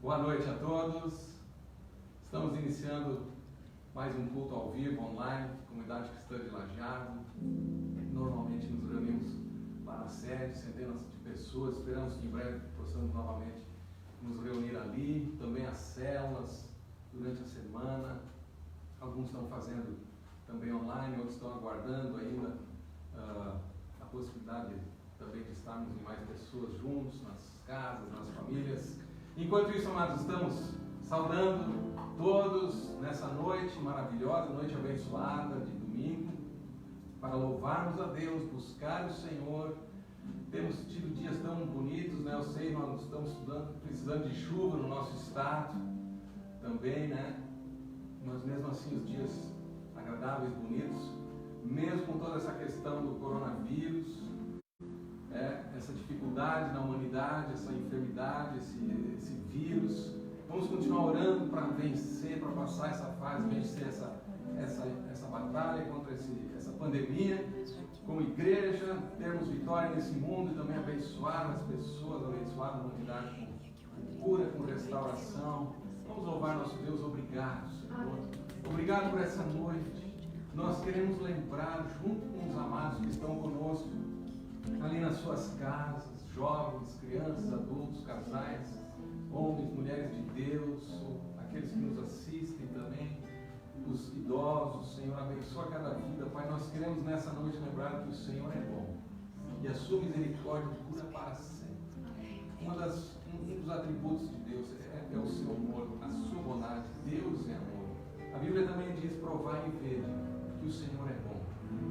Boa noite a todos. Estamos iniciando mais um culto ao vivo, online, Comunidade Cristã de Lajeado. Normalmente nos reunimos lá na sede, centenas de pessoas. Esperamos que em breve possamos novamente nos reunir ali. Também as células durante a semana. Alguns estão fazendo também online, outros estão aguardando ainda a possibilidade também de estarmos em mais pessoas juntos, nas casas, nas famílias. Enquanto isso, amados, estamos saudando todos nessa noite maravilhosa, noite abençoada de domingo, para louvarmos a Deus, buscar o Senhor. Temos tido dias tão bonitos, né? Eu sei, nós estamos precisando de chuva no nosso estado também, né? Mas mesmo assim os dias agradáveis, bonitos, mesmo com toda essa questão do coronavírus, essa dificuldade na humanidade, essa enfermidade, esse vírus, vamos continuar orando para vencer, para passar essa fase, vencer essa batalha contra essa pandemia, como igreja, termos vitória nesse mundo e também abençoar as pessoas, abençoar a humanidade com cura, com restauração. Vamos louvar nosso Deus. Obrigado, Senhor. Obrigado por essa noite. Nós queremos lembrar, junto com os amados que estão conosco, ali nas suas casas, jovens, crianças, adultos, casais, homens, mulheres de Deus, aqueles que nos assistem também, os idosos. Senhor, abençoa cada vida. Pai, nós queremos nessa noite lembrar que o Senhor é bom e a sua misericórdia dura para sempre. Um dos atributos de Deus é o seu amor, a sua bondade. Deus é amor. A Bíblia também diz: provai e vede que o Senhor é bom.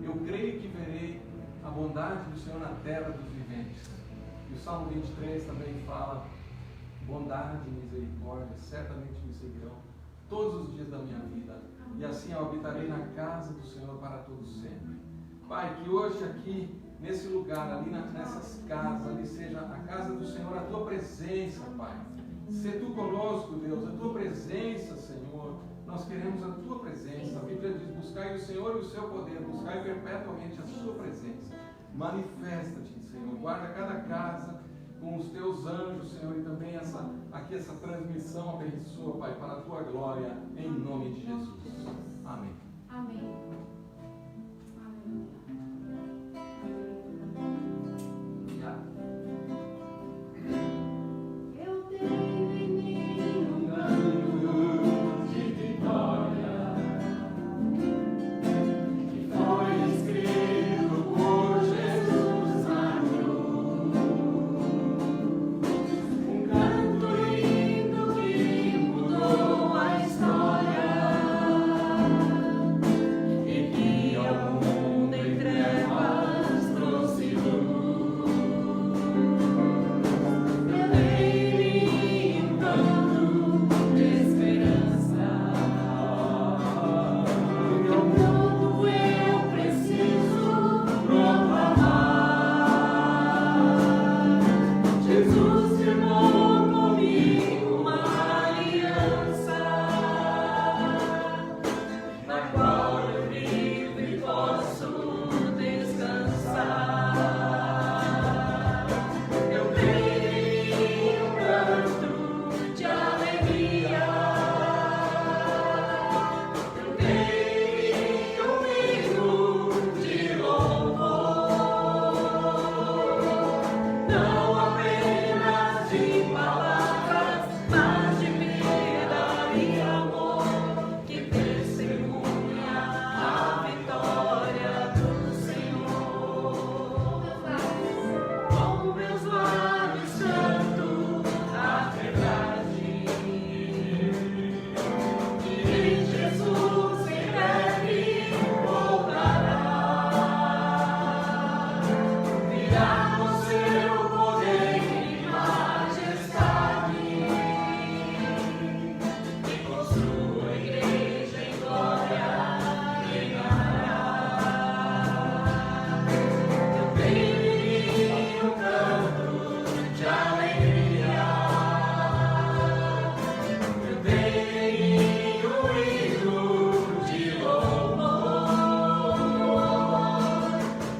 Eu creio que verei a bondade do Senhor na terra dos viventes. E o Salmo 23 também fala: bondade e misericórdia certamente me seguirão todos os dias da minha vida, e assim eu habitarei na casa do Senhor para todo sempre. Pai, que hoje aqui, nesse lugar, ali nessas casas, ali seja a casa do Senhor, a tua presença, Pai. Se tu conosco, Deus, a tua presença, Senhor. Nós queremos a tua presença. A Bíblia diz: buscai o Senhor e o seu poder, buscai perpetuamente a sua presença. Manifesta-te, Senhor. Guarda cada casa com os teus anjos, Senhor, e também essa transmissão abençoa, Pai, para a tua glória, em nome de Jesus. Amém. Amém.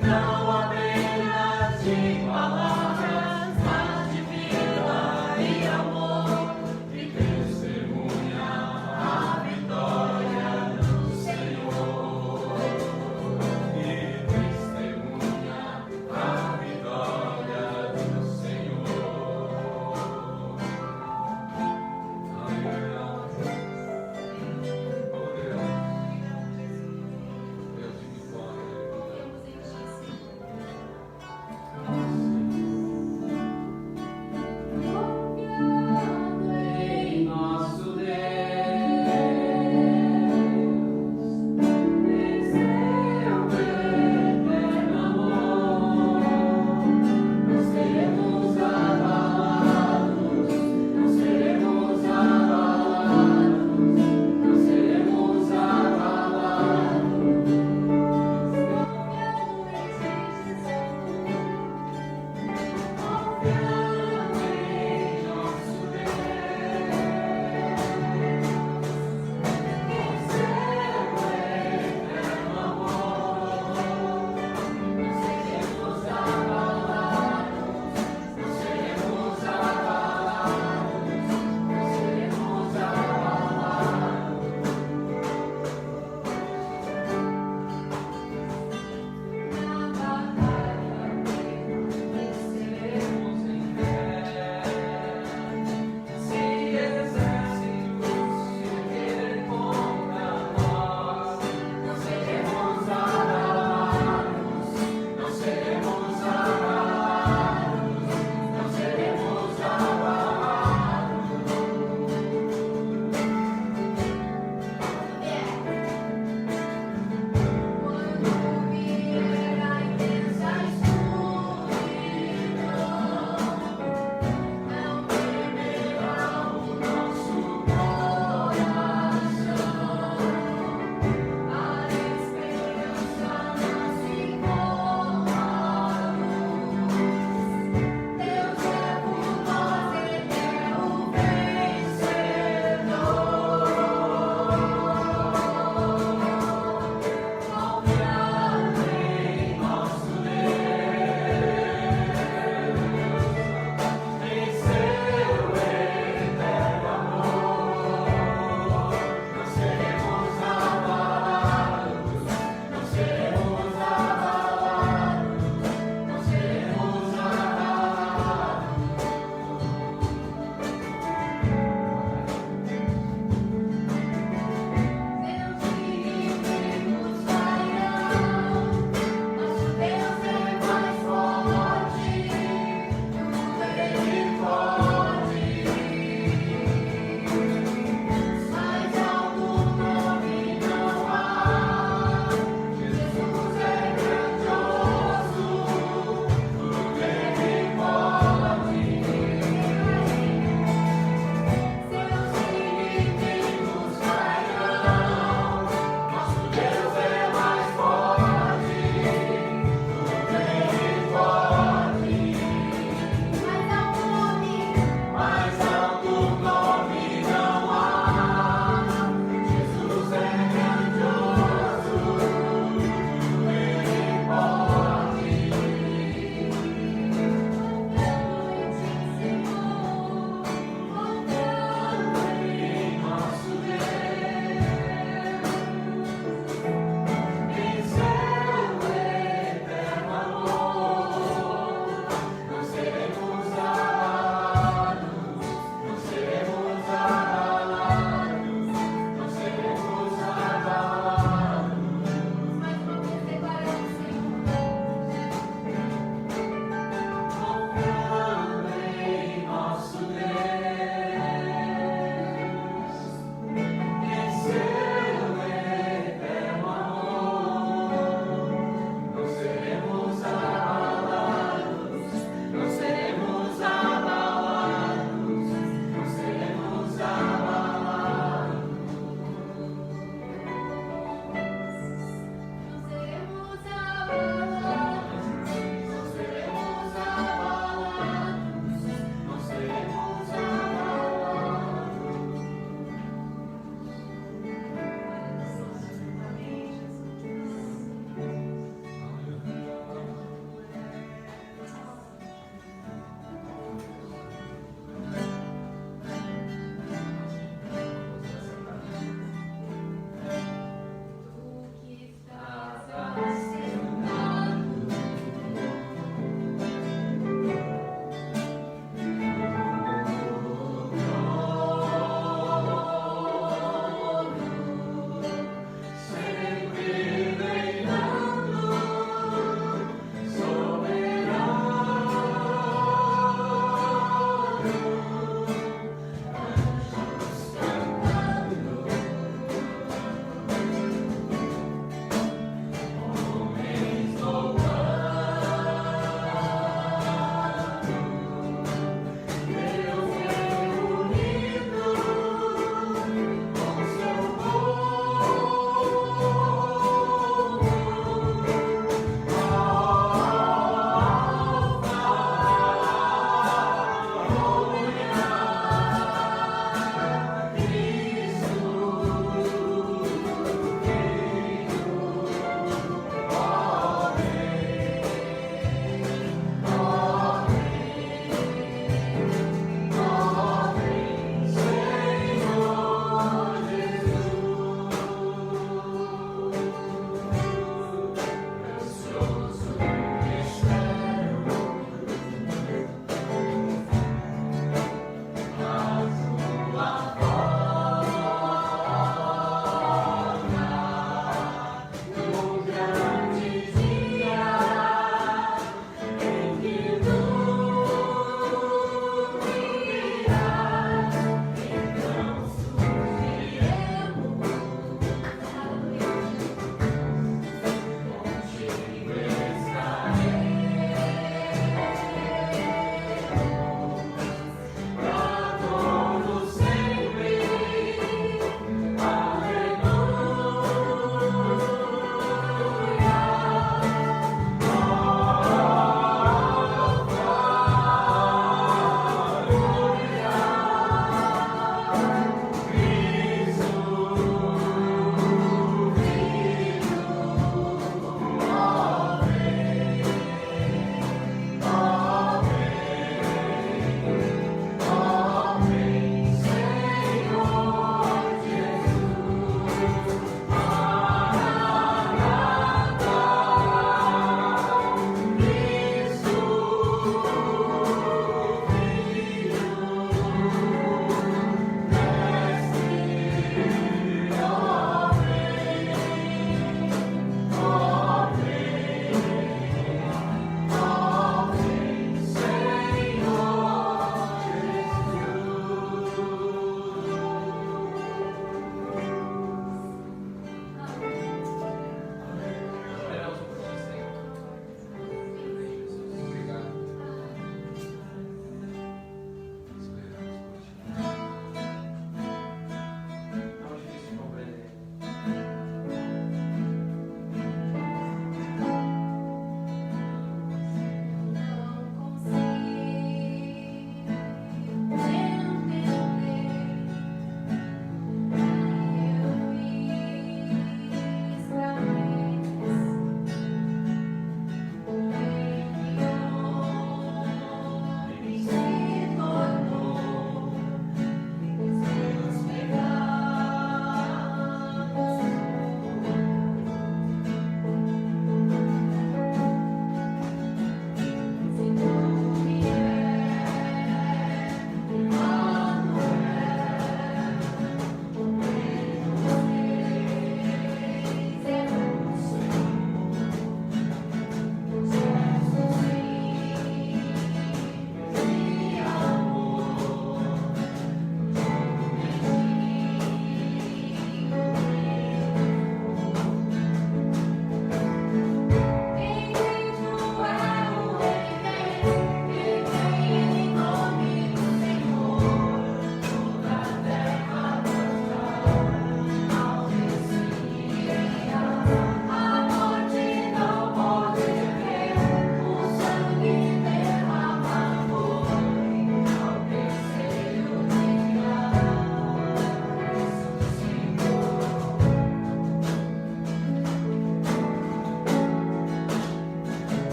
Não apenas de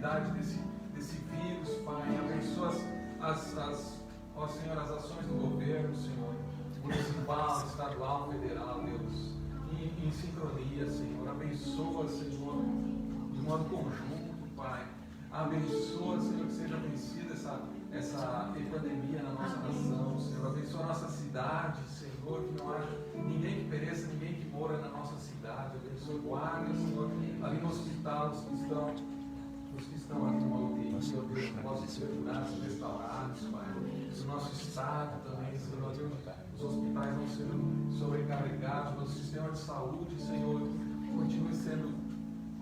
gravidade desse vírus, Pai. Abençoa ó Senhor, as ações do governo, Senhor, municipal, estadual, federal, Deus, em sincronia, Senhor. Abençoa, Senhor, de modo conjunto, Pai. Abençoa, Senhor, que seja vencida essa epidemia na nossa nação, Senhor. Abençoa a nossa cidade, Senhor, que não haja ninguém que pereça, ninguém que mora na nossa cidade. Abençoa, guarda, Senhor, ali no hospital, os que estão ali numa UTI, ó Deus, que possam ser curados, restaurados, Pai. O nosso estado também, Senhor, Deus, os hospitais não sejam sobrecarregados, nosso sistema de saúde, Senhor, continue sendo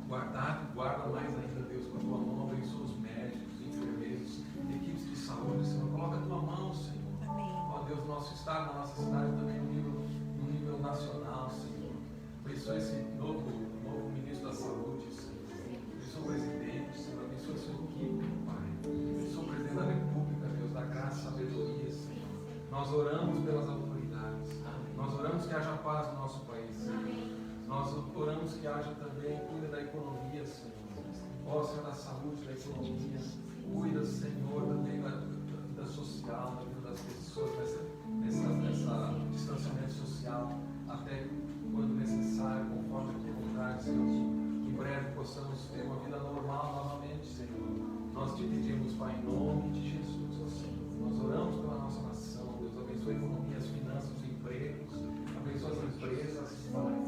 guardado, guarda mais ainda, Deus, com a tua mão. Abençoa os médicos, enfermeiros, equipes de saúde, Senhor, coloca a tua mão, Senhor. Ó Deus, no nosso estado, na nossa cidade também, no nível nacional, Senhor. Abençoa esse novo ministro da saúde, Senhor. Abençoa o presidente, Senhor. Abençoa a sua equipe, Pai. Abençoa o presidente da República, Deus, da graça e sabedoria, Senhor. Nós oramos pelas autoridades. Nós oramos que haja paz no nosso país, Senhor. Nós oramos que haja também, cuida da economia, Senhor. Ó Senhor, da saúde, da economia. Cuida, Senhor, também da social, da vida das pessoas, nessa distanciamento social, até quando necessário, conforme a tua vontade, Senhor. Em breve possamos ter uma vida normal novamente, Senhor. Nós te pedimos, Pai, em nome de Jesus, ó Senhor. Nós oramos pela nossa nação, Deus. Abençoa a economia, as finanças, os empregos. Abençoa as empresas, Pai.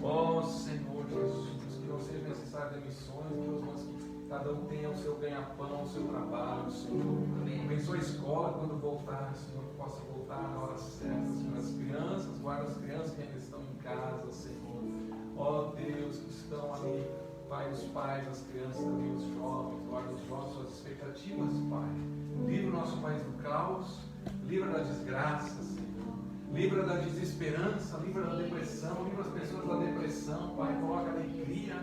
Ó Senhor Jesus, que não seja necessário demissões, Deus, mas que cada um tenha o seu ganha-pão, o seu trabalho, Senhor. Abençoa a escola quando voltar, Senhor, que possa voltar na hora certa, Senhor. As crianças, guarda as crianças que ainda estão em casa, Senhor. Ó Deus, que estão ali, Pai, os pais, as crianças também, os jovens, guarda os jovens, suas expectativas, Pai. Livra o nosso país do caos, livra da desgraça, Senhor. Livra da desesperança, livra da depressão, livra as pessoas da depressão, Pai, coloca alegria.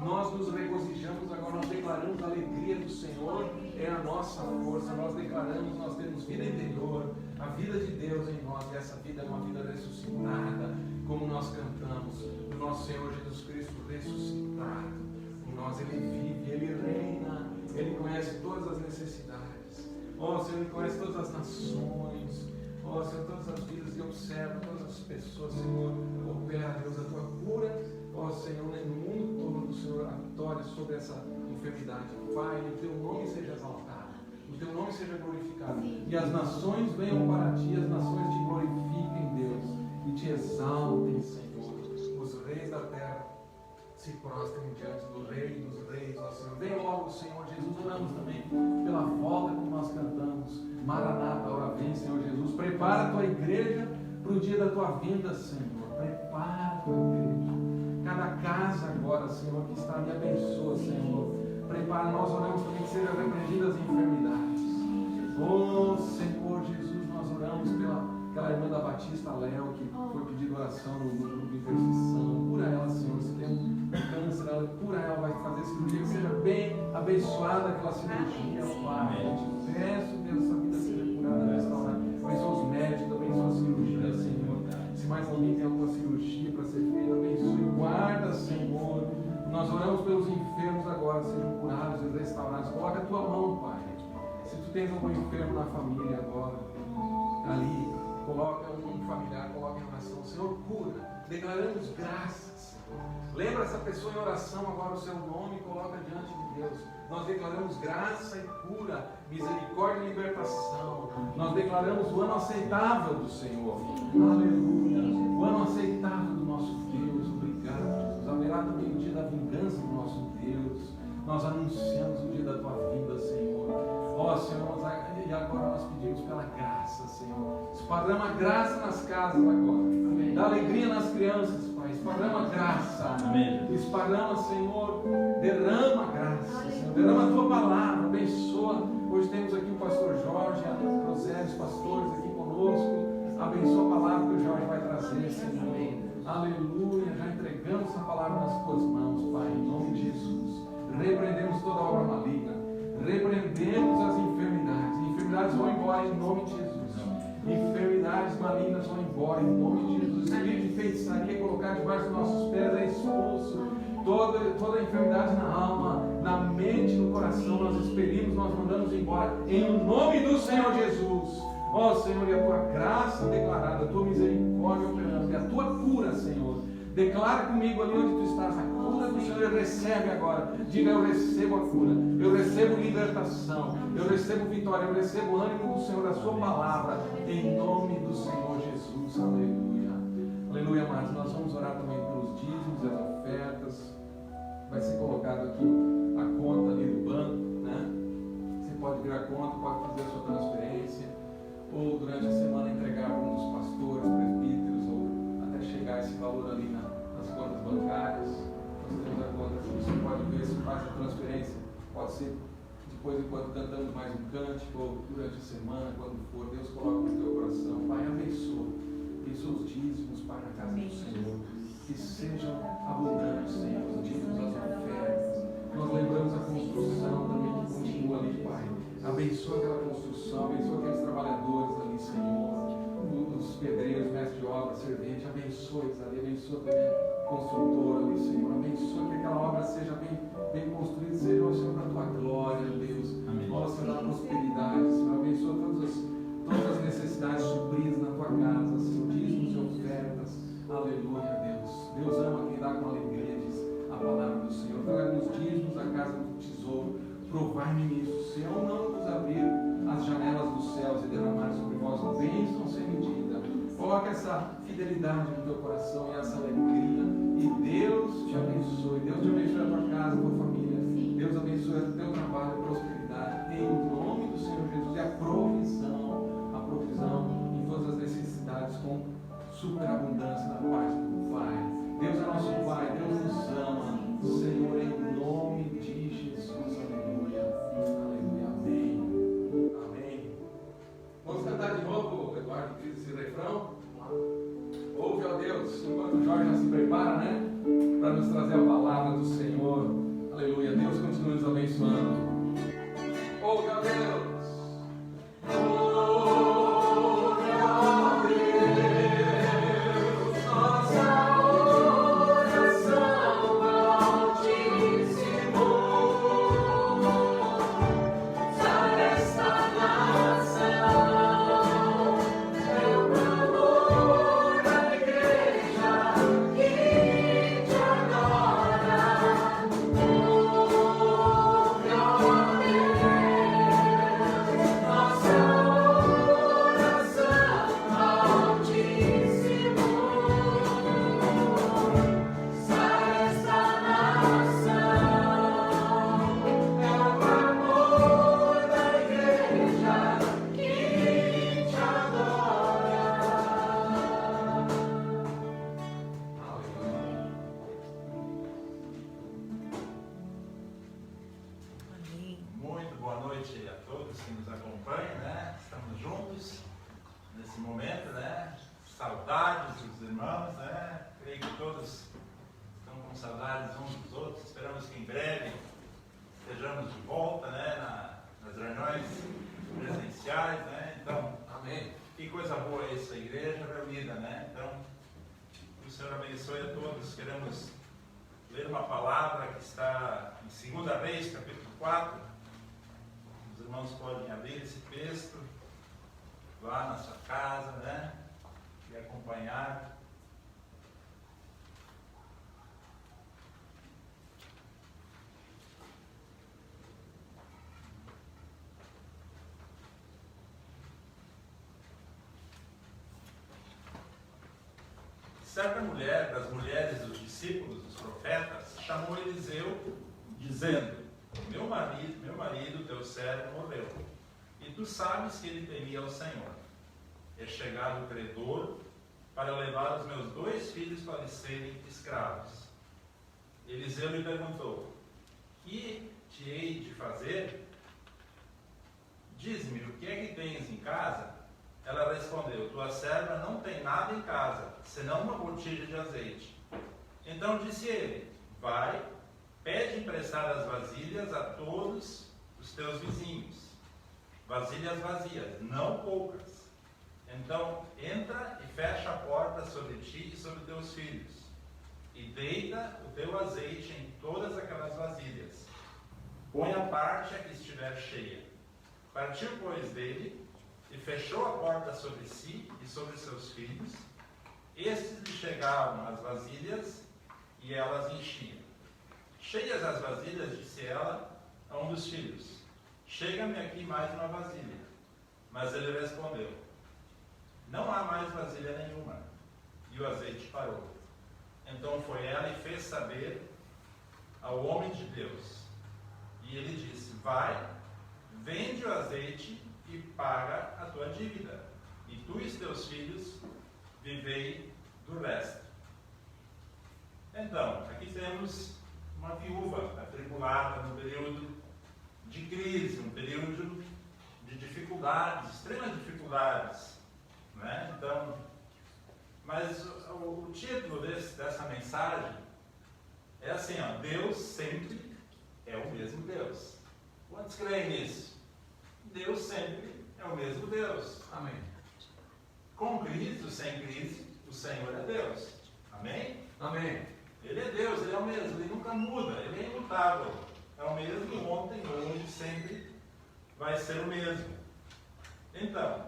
Nós nos regozijamos agora, nós declaramos a alegria do Senhor, é a nossa força. Nós declaramos, nós temos vida interior, a vida de Deus em nós, e essa vida é uma vida ressuscitada, como nós cantamos, o nosso Senhor Jesus Cristo ressuscitado. Em nós Ele vive, Ele reina, Ele conhece todas as necessidades. Ó Senhor, Ele conhece todas as nações. Ó Senhor, todas as vidas e observa todas as pessoas, Senhor, opera, Deus, a tua cura, ó Senhor, no mundo todo, Senhor, a vitória sobre essa enfermidade. Pai, o teu nome seja exaltado, o teu nome seja glorificado, e as nações venham para ti, as nações te glorifiquem, Deus, e te exaltem, Senhor. Os reis da terra se prostrem diante do Rei dos Reis, ó Senhor. Vem logo, Senhor Jesus. Oramos também pela volta, como nós cantamos. Maranata, ora vem, Senhor Jesus. Prepara a tua igreja para o dia da tua vinda, Senhor. Prepara a tua igreja. Cada casa agora, Senhor, que está, me abençoa, Senhor. Prepara, nós oramos também que sejam repreendidas as enfermidades. Oh, Senhor Jesus, nós oramos pela irmã da Batista, Léo, que foi pedir oração no grupo de intercessão. Cura ela, Senhor, se tem um câncer, ela, cura ela, vai fazer cirurgia, que seja bem abençoada aquela cirurgia, Pai. Eu te peço, Deus, essa vida seja curada, restaurada. Abençoa os médicos, abençoa a cirurgia, Senhor. Se mais alguém tem alguma cirurgia para ser feita, abençoe, guarda, Senhor. Nós oramos pelos enfermos agora, sejam curados e restaurados. Coloca a tua mão, Pai. Se tu tens algum enfermo na família agora, ali, coloca um familiar, coloca em oração. Senhor, cura. Declaramos graças, Senhor. Lembra essa pessoa em oração agora o seu nome e coloca diante de Deus. Nós declaramos graça e cura, misericórdia e libertação. Nós declaramos o ano aceitável do Senhor. Aleluia. O ano aceitável do nosso Deus. Obrigado, Jesus. Haverá também o dia da vingança do nosso Deus. Nós anunciamos o dia da tua vinda, Senhor. Ó Senhor, e agora nós pedimos pela graça, Senhor. Esparrama graça nas casas agora. Amém. Dá alegria nas crianças, Pai. Esparrama graça. Amém. Esparrama, Senhor. Derrama graça, Senhor. Derrama a tua palavra. Abençoa. Hoje temos aqui o pastor Jorge, a Rosé, os pastores aqui conosco. Abençoa a palavra que o Jorge vai trazer, Senhor. Aleluia. Já entregamos essa palavra nas tuas mãos, Pai. Em nome de Jesus. Repreendemos toda obra maligna. Repreendemos as enfermidades. Enfermidades vão embora em nome de Jesus. Enfermidades malignas vão embora em nome de Jesus. Espírito de feitiçaria colocado debaixo dos nossos pés é expulso. Toda enfermidade na alma, na mente, no coração, nós expelimos, nós mandamos embora, em nome do Senhor Jesus. Ó Senhor, e a tua graça declarada, a tua misericórdia operando, e a tua cura, Senhor. Declara comigo ali onde tu estás, a cura do Senhor, recebe agora. Diga, eu recebo a cura, eu recebo libertação, eu recebo vitória, eu recebo o ânimo do Senhor, a sua palavra, em nome do Senhor Jesus. Aleluia. Aleluia, amados. Nós vamos orar também pelos dízimos e as ofertas. Vai ser colocado aqui a conta ali do banco, né? Você pode vir a conta, pode fazer a sua transferência, ou durante a semana entregar para um dos pastores, presbíteros, ou até chegar esse valor ali nas contas bancárias. Nós temos a conta aqui, você pode ver se faz a transferência, pode ser depois enquanto cantamos mais um cântico, ou durante a semana, quando for. Deus coloca no teu coração. Pai, abençoa os dízimos, Pai, na casa do Senhor, que sejam abundantes, Senhor, os dízimos, as ofertas. Nós lembramos a construção também que continua ali, Pai. Abençoa aquela construção, abençoa aqueles trabalhadores ali, Senhor, os pedreiros, mestres de obra, servente, abençoa eles ali, abençoa também o construtor ali, Senhor, abençoa que aquela obra seja bem construída, seja, ó Senhor, para a tua glória, Deus. Ó Senhor, da prosperidade, Senhor, abençoa todas as necessidades supridas na tua casa, Senhor, dízimos e ofertas, aleluia, Deus. Deus ama quem dá com alegria, diz a palavra do Senhor. Traga-nos dízimos da casa do tesouro, provai-me nisso, se eu não vos abrir as janelas dos céus e derramar sobre vós bênção sem medida. Coloca essa fidelidade no teu coração e essa alegria, e Deus te abençoe. Deus te abençoe a tua casa, a tua família. Deus abençoe o teu trabalho e prosperidade, em nome do Senhor Jesus. E a provisão em todas as necessidades, com superabundância da parte do Pai. Deus é nosso Pai, Deus nos ama, Senhor, em nome de Jesus. Aleluia, aleluia, amém, amém. Vamos cantar de novo, Eduardo, esse refrão? Ouve, ó Deus, enquanto o Jorge já se prepara, né, para nos trazer a palavra do Senhor. Aleluia, Deus continue nos abençoando. Ouve, ó Deus. Queremos ler uma palavra que está em 2 Reis, capítulo 4. Os irmãos podem abrir esse texto lá na sua casa, né? E acompanhar. Certa mulher, das mulheres dos discípulos dos profetas, chamou Eliseu, dizendo: meu marido, teu servo, morreu, e tu sabes que ele temia ao Senhor. É chegado o credor para levar os meus 2 filhos para serem escravos. Eliseu lhe perguntou: que te hei de fazer? Diz-me, o que é que tens em casa? Ela respondeu: tua serva não tem nada em casa, senão uma botija de azeite. Então disse ele: vai, pede emprestadas vasilhas a todos os teus vizinhos, vasilhas vazias, não poucas. Então entra e fecha a porta sobre ti e sobre teus filhos, e deita o teu azeite em todas aquelas vasilhas. põe à parte a que estiver cheia. Partiu, pois, dele, e fechou a porta sobre si e sobre seus filhos. Estes lhe chegavam as vasilhas, e elas enchiam. Cheias as vasilhas, disse ela a um dos filhos: chega-me aqui mais uma vasilha. Mas ele respondeu: não há mais vasilha nenhuma. E o azeite parou. Então foi ela e fez saber ao homem de Deus. E ele disse: vai, vende o azeite e paga a tua dívida. E tu e teus filhos vivei do resto. Então, aqui temos uma viúva atribulada no período de crise, um período de dificuldades, extremas dificuldades, né? Então, mas o título dessa mensagem é assim, ó: Deus sempre é o mesmo Deus. Quantos creem nisso? Deus sempre é o mesmo Deus. Amém. Com crise ou sem crise, o Senhor é Deus. Amém? Amém. Ele é Deus, Ele é o mesmo, Ele nunca muda, Ele é imutável. É o mesmo ontem, hoje, sempre vai ser o mesmo. Então,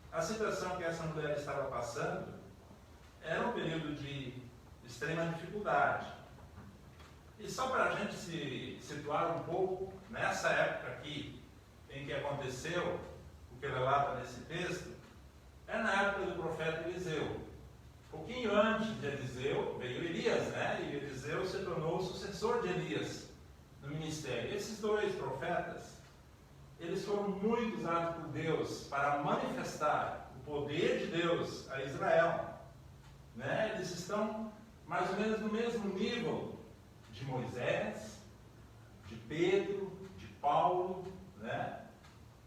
a situação que essa mulher estava passando era um período de extrema dificuldade. E só para a gente se situar um pouco, nessa época aqui em que aconteceu o que relata nesse texto, é na época do profeta Eliseu. Um pouquinho antes de Eliseu veio Elias, né? E Eliseu se tornou o sucessor de Elias no ministério. Esses dois profetas, eles foram muito usados por Deus para manifestar o poder de Deus a Israel, né? Eles estão mais ou menos no mesmo nível de Moisés, de Pedro, de Paulo, né?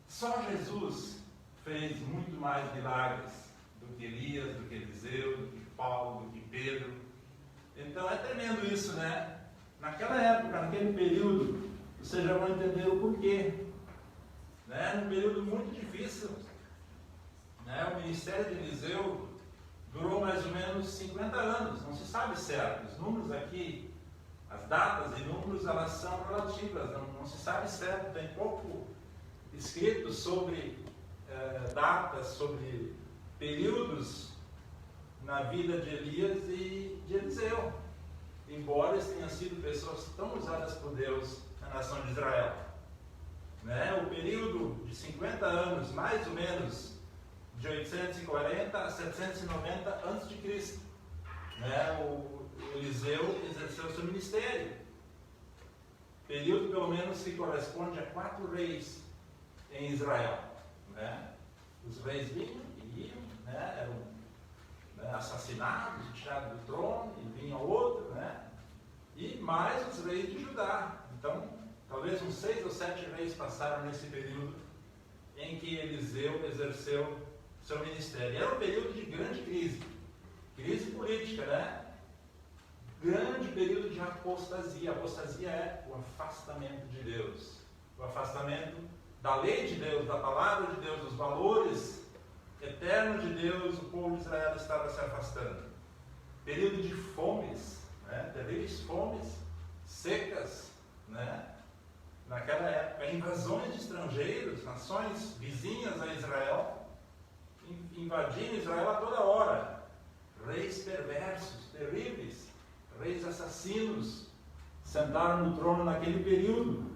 Só Jesus fez muito mais milagres do que Elias, do que Eliseu, do que Paulo, do que Pedro. Então é tremendo isso, né? Naquela época, naquele período, vocês já vão entender o porquê, né? Num período muito difícil, né? O ministério de Eliseu durou mais ou menos 50 anos, não se sabe certo. Os números aqui, as datas e números, elas são relativas, não se sabe certo, tem pouco escrito sobre datas, sobre períodos na vida de Elias e de Eliseu, embora eles tenham sido pessoas tão usadas por Deus na nação de Israel, né? O período de 50 anos, mais ou menos, de 840 a 790 a.C., né? O Eliseu exerceu seu ministério, período pelo menos que corresponde a 4 reis em Israel, né? Os reis vinham e iam, né? Eram assassinados, tirados do trono, e vinha outro, né? E mais os reis de Judá. Então, talvez uns 6 ou 7 reis passaram nesse período em que Eliseu exerceu seu ministério. Era um período de grande crise política, né? Grande período de apostasia. Apostasia é o afastamento de Deus, o afastamento da lei de Deus, da palavra de Deus, dos valores eternos de Deus. O povo de Israel estava se afastando. Período de fomes, né? Terríveis fomes, secas, né? Naquela época, invasões de estrangeiros, nações vizinhas a Israel, invadindo Israel a toda hora. Reis perversos, terríveis, reis assassinos, sentaram no trono naquele período.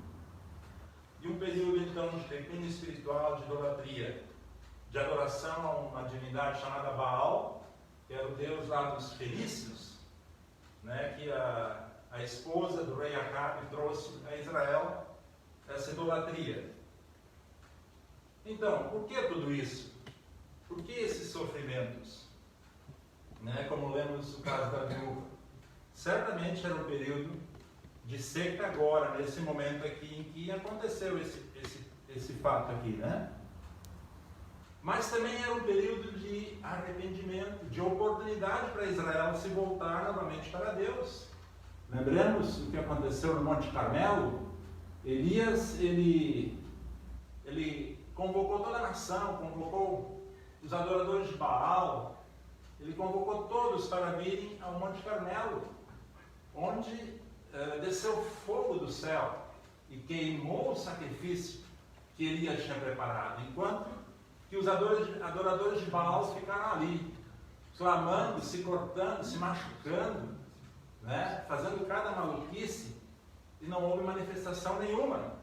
E um período então de declínio espiritual, de idolatria, de adoração a uma divindade chamada Baal, que era o deus lá dos fenícios, né, que a esposa do rei Acabe trouxe a Israel essa idolatria. Então, por que tudo isso? Por que esses sofrimentos? Né, como lemos o caso da viúva. Certamente era um período de seca agora, nesse momento aqui em que aconteceu esse fato aqui, né? Mas também era um período de arrependimento, de oportunidade para Israel se voltar novamente para Deus. Lembramos o que aconteceu no Monte Carmelo? Elias, ele convocou toda a nação, convocou os adoradores de Baal, ele convocou todos para virem ao Monte Carmelo, onde desceu fogo do céu e queimou o sacrifício que Elias tinha preparado, enquanto que os adoradores de Baal ficaram ali, clamando, se cortando, se machucando, né? Fazendo cada maluquice, e não houve manifestação nenhuma.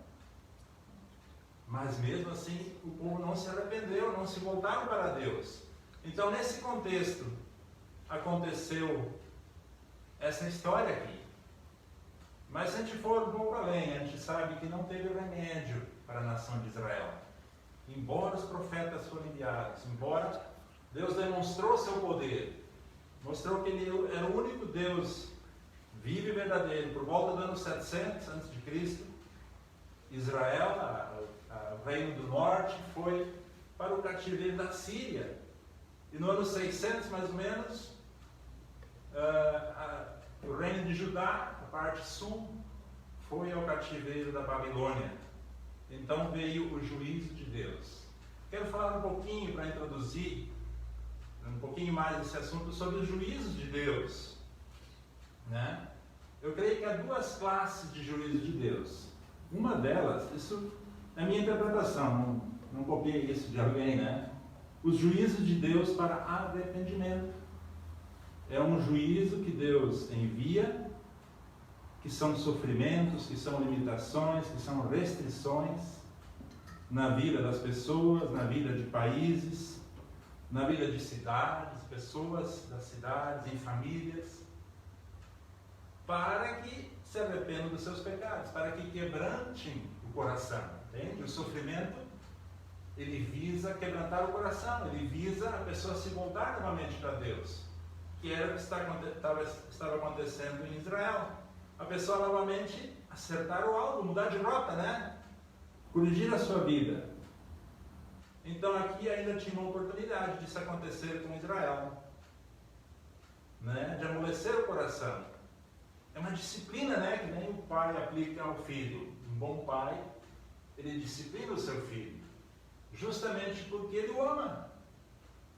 Mas mesmo assim, o povo não se arrependeu, não se voltaram para Deus. Então, nesse contexto, aconteceu essa história aqui. Mas se a gente for um pouco além, a gente sabe que não teve remédio para a nação de Israel. Embora os profetas foram enviados, embora Deus demonstrou seu poder, mostrou que Ele era o único Deus vivo e verdadeiro. Por volta do ano 700 a.C., Israel, o reino do norte, foi para o cativeiro da Síria. E no ano 600, mais ou menos, o reino de Judá, a parte sul, foi ao cativeiro da Babilônia. Então veio o juízo de Deus. Quero falar um pouquinho, para introduzir um pouquinho mais esse assunto, sobre os juízos de Deus, né? Eu creio que há duas classes de juízo de Deus. Uma delas, isso é a minha interpretação, não copiei isso de alguém, né? Os juízos de Deus para arrependimento. É um juízo que Deus envia, que são sofrimentos, que são limitações, que são restrições na vida das pessoas, na vida de países, na vida de cidades, pessoas das cidades, em famílias, para que se arrependam dos seus pecados, para que quebrantem o coração, entende? O sofrimento, ele visa quebrantar o coração, ele visa a pessoa se voltar novamente para Deus, que era o que estava acontecendo em Israel. A pessoa novamente acertar o alvo, mudar de rota, né? Corrigir a sua vida. Então aqui ainda tinha uma oportunidade disso acontecer com Israel, né? De amolecer o coração. É uma disciplina, né? Que nem o pai aplica ao filho. Um bom pai, ele disciplina o seu filho, justamente porque ele o ama.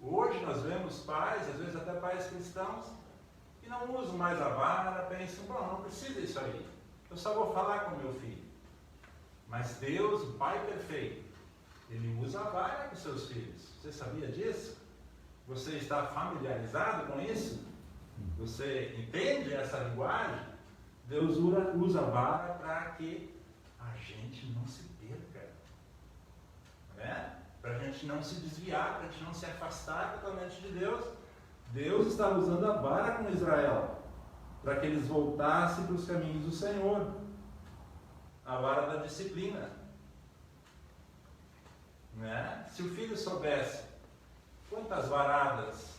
Hoje nós vemos pais, às vezes até pais cristãos, que não usam mais a vara, pensam, bom, não precisa disso aí, eu só vou falar com meu filho. Mas Deus, o Pai perfeito, Ele usa a vara com seus filhos. Você sabia disso? Você está familiarizado com isso? Você entende essa linguagem? Deus usa a vara para que a gente não se perca, né? Para a gente não se desviar, para a gente não se afastar totalmente de Deus. Deus está usando a vara com Israel, para que eles voltassem para os caminhos do Senhor. A vara da disciplina, né? Se o filho soubesse quantas varadas,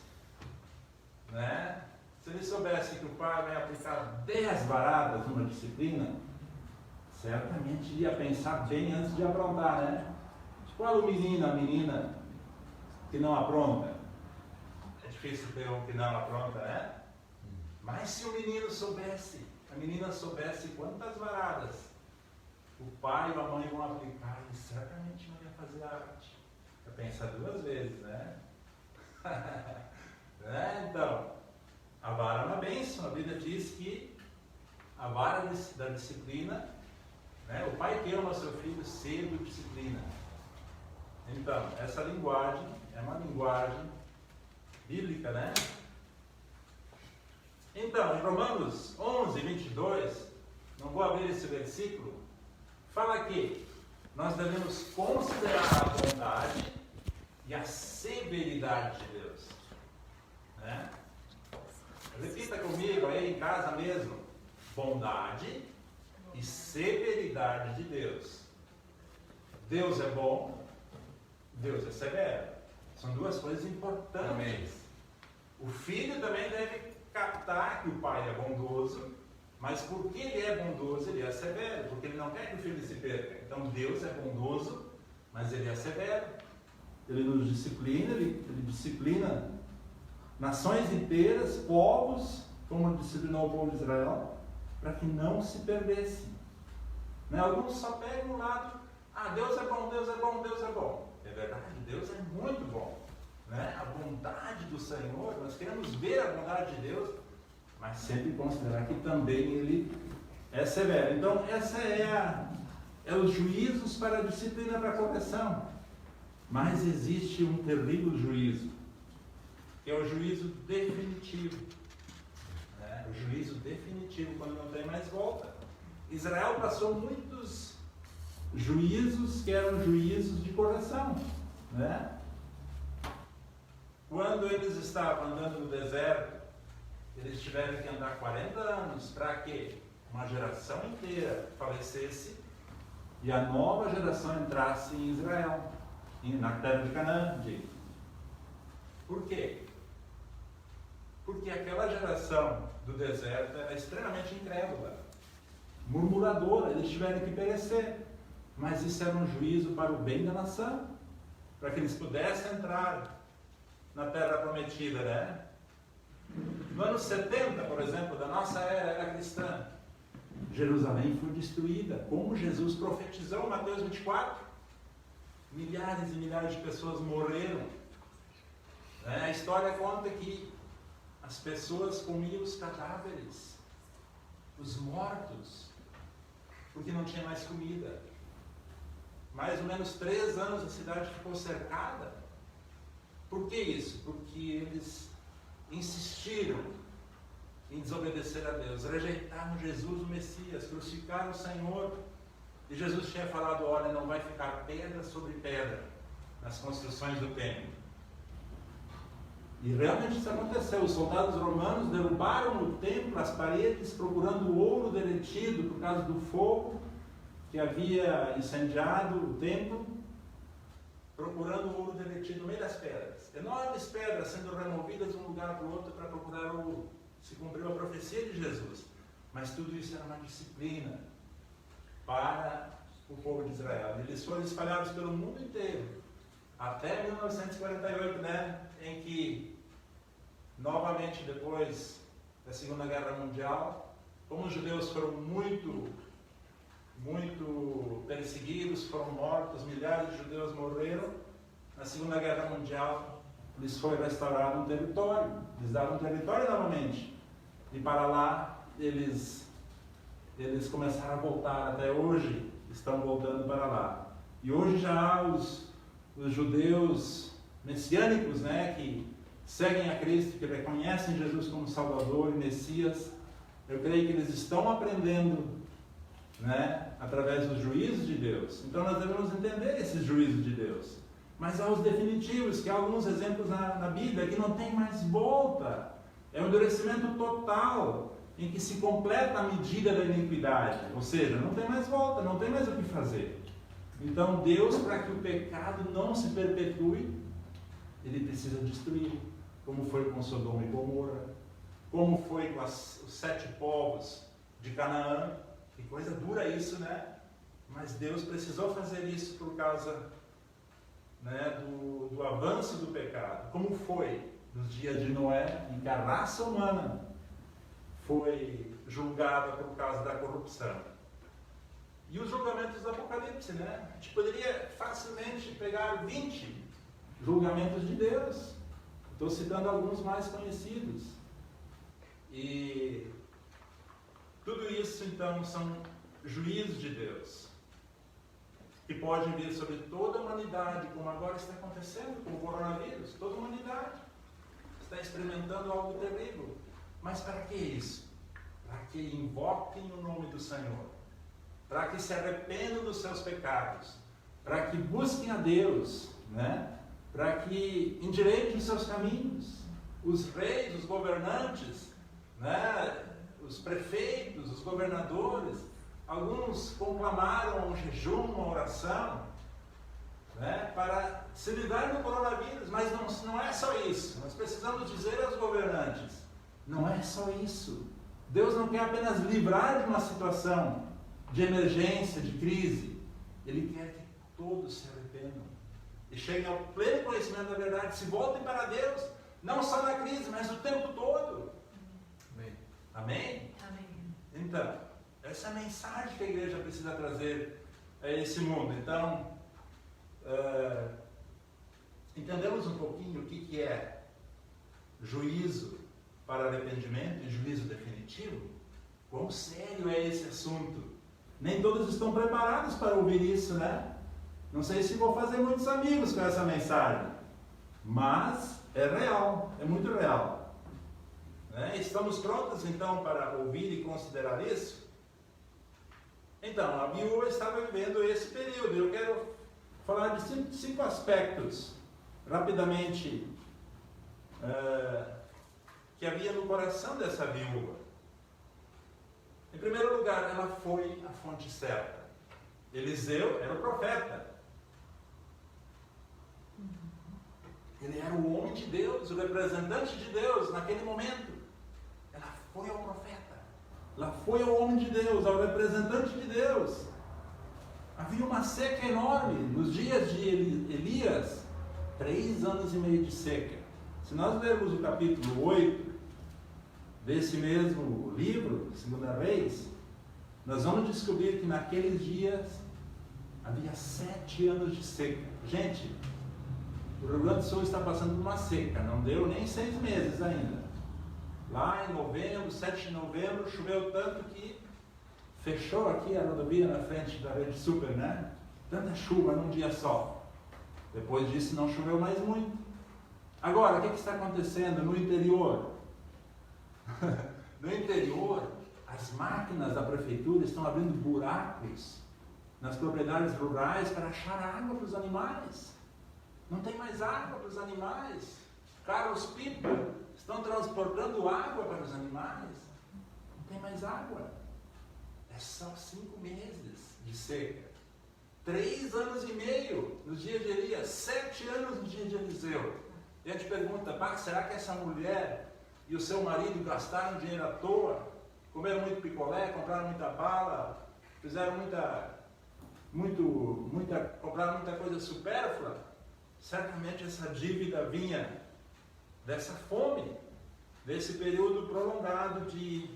né? Se ele soubesse que o pai vai aplicar 10 varadas numa disciplina, certamente ia pensar bem antes de aprontar, né? Qual o menino, a menina que não apronta? É difícil ter um que não apronta, né? Mas se o menino soubesse, a menina soubesse quantas varadas o pai e a mãe vão aplicar, ele certamente não ia fazer arte. Eu penso duas vezes, né? Né? Então, a vara é uma bênção. A Bíblia diz que a vara da disciplina, né? O pai que ama seu filho cedo disciplina. Então, essa linguagem é uma linguagem bíblica, né? Então, em Romanos 11, 22, não vou abrir esse versículo, fala que nós devemos considerar a bondade e a severidade de Deus, né? Repita comigo aí em casa mesmo: bondade e severidade de Deus. Deus é bom, Deus é severo. São duas coisas importantes. Amém. O filho também deve captar que o pai é bondoso, mas porque ele é bondoso, ele é severo, porque ele não quer que o filho se perca. Então Deus é bondoso, mas ele é severo. Ele nos disciplina, ele disciplina nações inteiras, povos, como disciplinou o povo de Israel, para que não se perdesse. Né? Alguns só pegam o lado, Deus é bom, Deus é bom, Deus é bom. É verdade, Deus é muito bom. Né? A bondade do Senhor, nós queremos ver a bondade de Deus, mas sempre considerar que também Ele é severo. Então, essa é é os juízos para a disciplina, para a correção. Mas existe um terrível juízo, que é o juízo definitivo. O juízo definitivo, quando não tem mais volta. Israel passou muitos juízos que eram juízos de correção. Quando eles estavam andando no deserto, eles tiveram que andar 40 anos para que uma geração inteira falecesse e a nova geração entrasse em Israel, na terra de Canaã. Por quê? Porque aquela geração do deserto era extremamente incrédula, murmuradora, eles tiveram que perecer. Mas isso era um juízo para o bem da nação, para que eles pudessem entrar na terra prometida, No ano 70, por exemplo, da nossa era cristã, Jerusalém foi destruída, como Jesus profetizou em Mateus 24. Milhares e milhares de pessoas morreram. A história conta que as pessoas comiam os cadáveres, os mortos, porque não tinha mais comida. Mais ou menos 3 anos a cidade ficou cercada. Por que isso? Porque eles insistiram em desobedecer a Deus, rejeitaram Jesus, o Messias, crucificaram o Senhor. E Jesus tinha falado, olha, não vai ficar pedra sobre pedra nas construções do templo. E realmente isso aconteceu. Os soldados romanos derrubaram o templo, as paredes, procurando ouro derretido por causa do fogo que havia incendiado o templo, procurando ouro derretido no meio das pedras. Enormes pedras sendo removidas de um lugar para o outro para procurar ouro. Se cumpriu a profecia de Jesus. Mas tudo isso era uma disciplina para o povo de Israel. Eles foram espalhados pelo mundo inteiro, até 1948, em que, novamente depois da Segunda Guerra Mundial, como os judeus foram muito perseguidos, foram mortos, milhares de judeus morreram, na Segunda Guerra Mundial lhes foi restaurado um território, lhes daram um território novamente, e para lá eles começaram a voltar, até hoje estão voltando para lá. E hoje já há os judeus messiânicos, que seguem a Cristo, que reconhecem Jesus como Salvador e Messias. Eu creio que eles estão aprendendo, através dos juízos de Deus. Então nós devemos entender esses juízos de Deus. Mas há os definitivos, que há alguns exemplos na Bíblia, que não tem mais volta. É um endurecimento total, em que se completa a medida da iniquidade. Ou seja, não tem mais volta, não tem mais o que fazer. Então Deus, para que o pecado não se perpetue, Ele precisa destruir, como foi com Sodoma e Gomorra, como foi com os 7 povos de Canaã. Que coisa dura isso, Mas Deus precisou fazer isso por causa do avanço do pecado. Como foi nos dias de Noé, em que a raça humana foi julgada por causa da corrupção. E os julgamentos do Apocalipse, A gente poderia facilmente pegar 20 julgamentos de Deus. Estou citando alguns mais conhecidos. E tudo isso, então, são juízos de Deus, que podem vir sobre toda a humanidade, como agora está acontecendo com o coronavírus. Toda a humanidade está experimentando algo terrível. Mas para que isso? Para que invoquem o nome do Senhor, para que se arrependam dos seus pecados, para que busquem a Deus, para que endireitem os seus caminhos. Os reis, os governantes, os prefeitos, os governadores, alguns conclamaram um jejum, uma oração, para se livrar do coronavírus. Mas não é só isso. Nós precisamos dizer aos governantes, não é só isso. Deus não quer apenas livrar de uma situação de emergência, de crise. Ele quer que todos se arrependam e cheguem ao pleno conhecimento da verdade, se voltem para Deus, não só na crise, mas o tempo todo. Amém? Amém? Amém. Então, essa é a mensagem que a igreja precisa trazer a esse mundo. Então, entendemos um pouquinho o que é juízo para arrependimento e juízo definitivo? Quão sério é esse assunto? Nem todos estão preparados para ouvir isso, né? Não sei se vou fazer muitos amigos com essa mensagem, mas é real, é muito real. Né? Estamos prontos então para ouvir e considerar isso? Então, a viúva estava vivendo esse período. Eu quero falar de cinco aspectos, rapidamente, que havia no coração dessa viúva. Em primeiro lugar, ela foi à fonte certa. Eliseu era o profeta. Ele era o homem de Deus, o representante de Deus naquele momento. Ela foi ao profeta. Ela foi ao homem de Deus, ao representante de Deus. Havia uma seca enorme nos dias de Elias, 3 anos e meio de seca. Se nós lermos o capítulo 8 desse mesmo livro, 2 Reis, nós vamos descobrir que naqueles dias havia 7 anos de seca. Gente, o Rio Grande do Sul está passando por uma seca, não deu nem 6 meses ainda. Lá em novembro, 7 de novembro, choveu tanto que fechou aqui a rodovia na frente da Rede Super, né? Tanta chuva num dia só. Depois disso não choveu mais muito. Agora, o que está acontecendo no interior? No interior, as máquinas da prefeitura estão abrindo buracos nas propriedades rurais para achar água para os animais. Não tem mais água para os animais. Carros-pipa estão transportando água para os animais. Não tem mais água. É só 5 meses de seca. 3 anos e meio nos dias de Elias. 7 anos nos dias de Eliseu. E a gente pergunta, será que essa mulher e o seu marido gastaram dinheiro à toa? Comeram muito picolé, compraram muita bala, fizeram compraram muita coisa supérflua? Certamente essa dívida vinha dessa fome, desse período prolongado de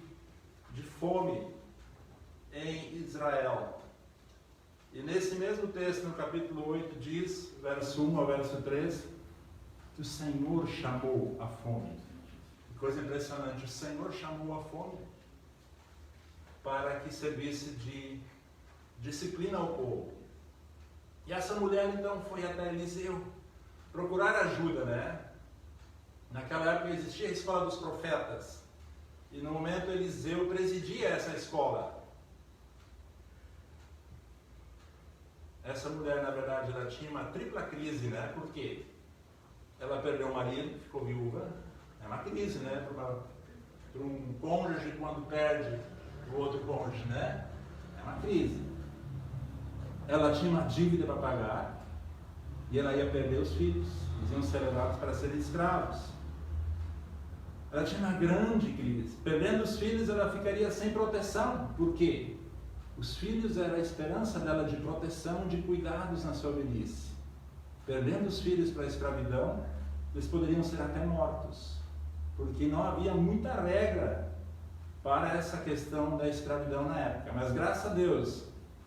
fome em Israel. E nesse mesmo texto, no capítulo 8, diz, verso 1 ao verso 3, que o Senhor chamou a fome. Que coisa impressionante, o Senhor chamou a fome para que servisse de disciplina ao povo. E essa mulher então foi até Eliseu procurar ajuda, né? Naquela época existia a escola dos profetas. E no momento Eliseu presidia essa escola. Essa mulher, na verdade, ela tinha uma tripla crise, né? Por quê? Ela perdeu o marido, ficou viúva. É uma crise, né? Para um cônjuge quando perde o outro cônjuge, né? É uma crise. Ela tinha uma dívida para pagar e ela ia perder os filhos. Eles iam ser levados para serem escravos. Ela tinha uma grande crise. Perdendo os filhos, ela ficaria sem proteção. Por quê? Os filhos eram a esperança dela de proteção, de cuidados na sua velhice. Perdendo os filhos para a escravidão, eles poderiam ser até mortos. Porque não havia muita regra para essa questão da escravidão na época. Mas graças a Deus,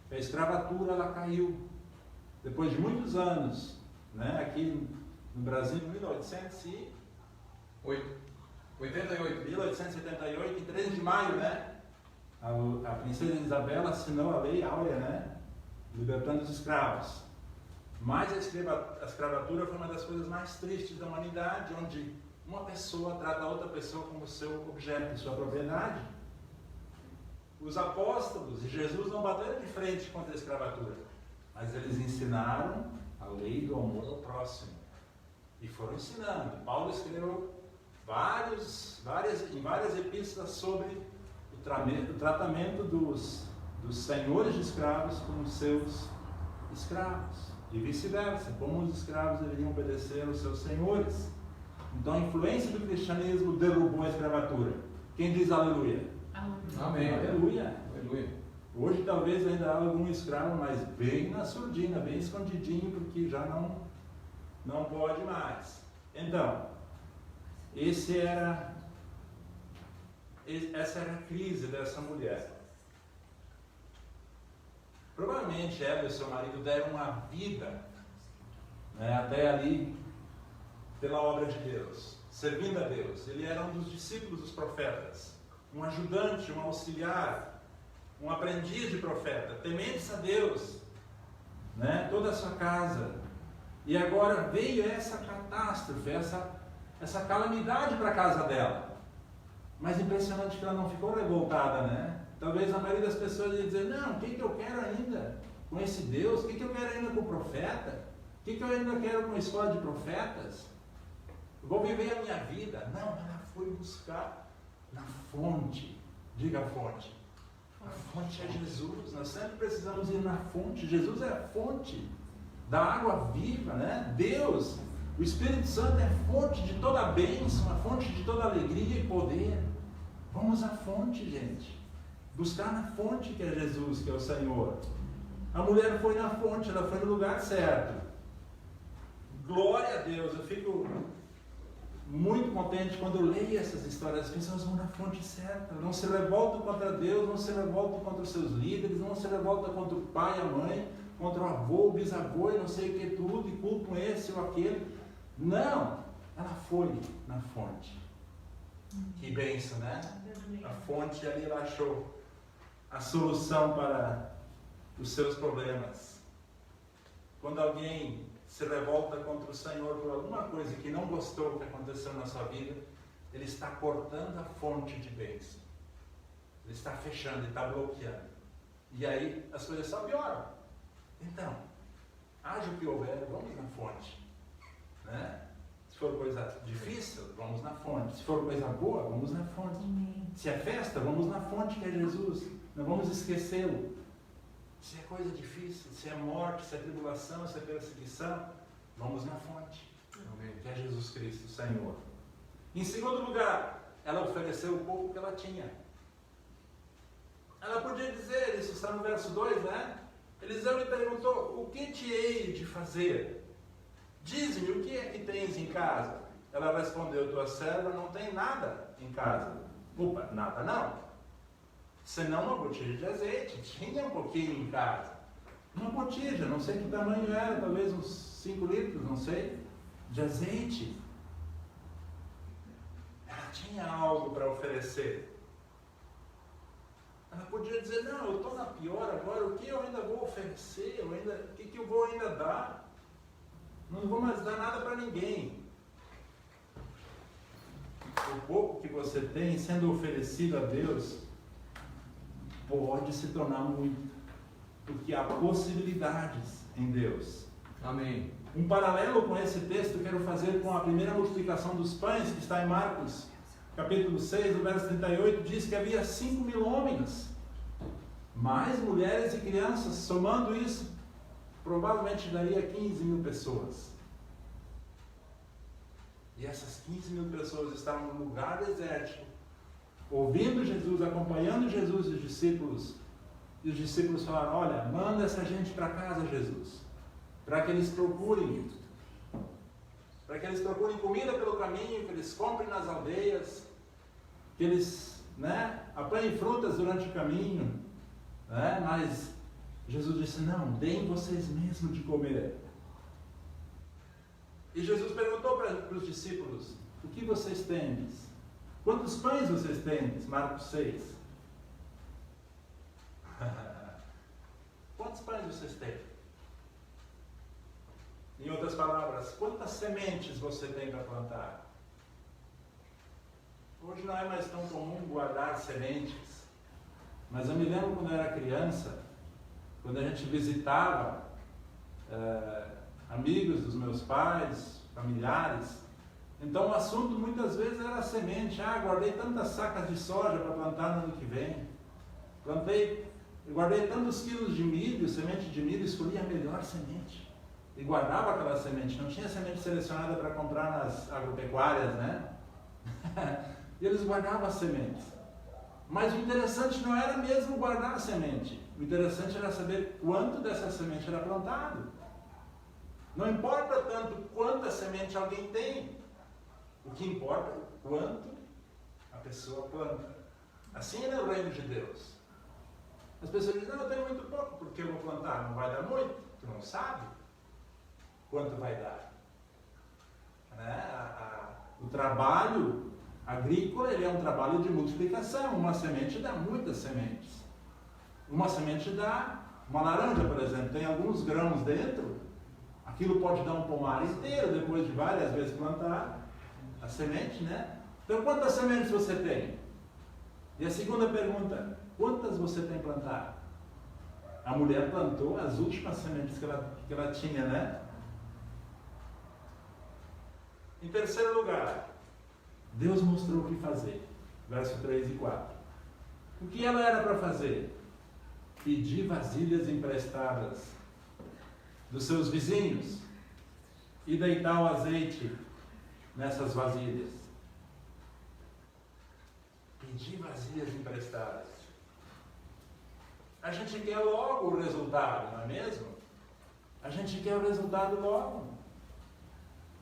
a escravatura ela caiu. Depois de muitos anos, né, aqui no Brasil, em 1888, em 13 de maio, né? A princesa Isabela assinou a lei áurea, né? Libertando os escravos. Mas a escravatura foi uma das coisas mais tristes da humanidade, onde uma pessoa trata a outra pessoa como seu objeto, sua propriedade. Os apóstolos e Jesus não bateram de frente contra a escravatura, mas eles ensinaram a lei do amor ao próximo. E foram ensinando. Paulo escreveu em várias epístolas sobre o tratamento dos senhores de escravos com os seus escravos. E vice-versa, como os escravos deveriam obedecer aos seus senhores. Então a influência do cristianismo derrubou a escravatura. Quem diz aleluia? Amém. Aleluia. Aleluia. Hoje talvez ainda há algum escravo, mas bem na surdina, bem escondidinho, porque já não pode mais. Então, essa era a crise dessa mulher. Provavelmente ela e seu marido deram uma vida, né, até ali pela obra de Deus, servindo a Deus. Ele era um dos discípulos dos profetas, um ajudante, um auxiliar. um aprendiz de profeta, tementes a Deus, né? Toda a sua casa. E agora veio essa catástrofe, essa calamidade para a casa dela. Mas impressionante que ela não ficou revoltada, né? Talvez a maioria das pessoas ia dizer, não, o que eu quero ainda com esse Deus? O que eu quero ainda com o profeta? O que eu ainda quero com a escola de profetas? Eu vou viver a minha vida. Não, ela foi buscar na fonte. Diga a fonte. A fonte é Jesus. Nós sempre precisamos ir na fonte. Jesus é a fonte da água viva, né? Deus, o Espírito Santo é a fonte de toda a bênção, a fonte de toda a alegria e poder. Vamos à fonte, gente. Buscar na fonte que é Jesus, que é o Senhor. A mulher foi na fonte, ela foi no lugar certo. Glória a Deus, eu fico muito contente quando eu leio essas histórias. As pessoas vão na fonte certa, não se revoltam contra Deus, não se revoltam contra os seus líderes, não se revoltam contra o pai, a mãe, contra o avô, o bisavô e não sei o que tudo, e culpam esse ou aquele. Não, ela foi na fonte. Que bênção, né? A fonte ali ela achou a solução para os seus problemas. Quando alguém se revolta contra o Senhor por alguma coisa que não gostou que aconteceu na sua vida, ele está cortando a fonte de bênção. Ele está fechando, ele está bloqueando. E aí as coisas só pioram. Então, haja o que houver, vamos na fonte. Né? Se for coisa difícil, vamos na fonte. Se for coisa boa, vamos na fonte. Se é festa, vamos na fonte que é Jesus. Não vamos esquecê-lo. Se é coisa difícil, se é morte, se é tribulação, se é perseguição, vamos na fonte. Que é Jesus Cristo, o Senhor. Em segundo lugar, ela ofereceu o pouco que ela tinha. Ela podia dizer, isso está no verso 2, né? Eliseu lhe perguntou, o que te hei de fazer? Diz-me, o que é que tens em casa? Ela respondeu, tua serva não tem nada em casa. Opa, nada não. Senão uma botija de azeite. Tinha um pouquinho em casa. Uma botija, não sei que tamanho era, talvez uns 5 litros, não sei, de azeite. Ela tinha algo para oferecer. Ela podia dizer, não, eu estou na pior agora, o que eu ainda vou oferecer? O que eu vou ainda dar? Não vou mais dar nada para ninguém. O pouco que você tem sendo oferecido a Deus pode se tornar muito, porque há possibilidades em Deus. Amém. Um paralelo com esse texto eu quero fazer com a primeira multiplicação dos pães, que está em Marcos, capítulo 6, verso 38, diz que havia 5.000 homens, mais mulheres e crianças, somando isso, provavelmente daria 15.000 pessoas. E essas 15.000 pessoas estavam num lugar desértico, ouvindo Jesus, acompanhando Jesus e os discípulos falaram, olha, manda essa gente para casa, Jesus, para que eles procurem comida pelo caminho, que eles comprem nas aldeias, que eles apanhem frutas durante o caminho, mas Jesus disse, não, deem vocês mesmos de comer. E Jesus perguntou para os discípulos, o que vocês têm? Quantos pães vocês têm? Marcos 6. Quantos pães vocês têm? Em outras palavras, quantas sementes você tem para plantar? Hoje não é mais tão comum guardar sementes. Mas eu me lembro quando eu era criança, quando a gente visitava amigos dos meus pais, familiares. Então o assunto muitas vezes era semente. Guardei tantas sacas de soja para plantar no ano que vem. Guardei tantos quilos de milho, semente de milho, escolhi a melhor semente. E guardava aquela semente. Não tinha semente selecionada para comprar nas agropecuárias, né? E eles guardavam as sementes. Mas o interessante não era mesmo guardar a semente. O interessante era saber quanto dessa semente era plantado. Não importa tanto quanta semente alguém tem. O que importa é quanto a pessoa planta. Assim é no reino de Deus. As pessoas dizem, não, eu tenho muito pouco, porque eu vou plantar. Não vai dar muito. Tu não sabe quanto vai dar. O trabalho agrícola, ele é um trabalho de multiplicação. Uma semente dá muitas sementes. Uma semente dá, uma laranja, por exemplo, tem alguns grãos dentro, aquilo pode dar um pomar inteiro depois de várias vezes plantar a semente, né? Então, quantas sementes você tem? E a segunda pergunta, quantas você tem plantado? A mulher plantou as últimas sementes que ela tinha, né? Em terceiro lugar, Deus mostrou o que fazer. Verso 3 e 4. O que ela era para fazer? Pedir vasilhas emprestadas dos seus vizinhos e deitar o azeite nessas vasilhas. Pedir vasilhas emprestadas. A gente quer logo o resultado, não é mesmo? A gente quer o resultado logo.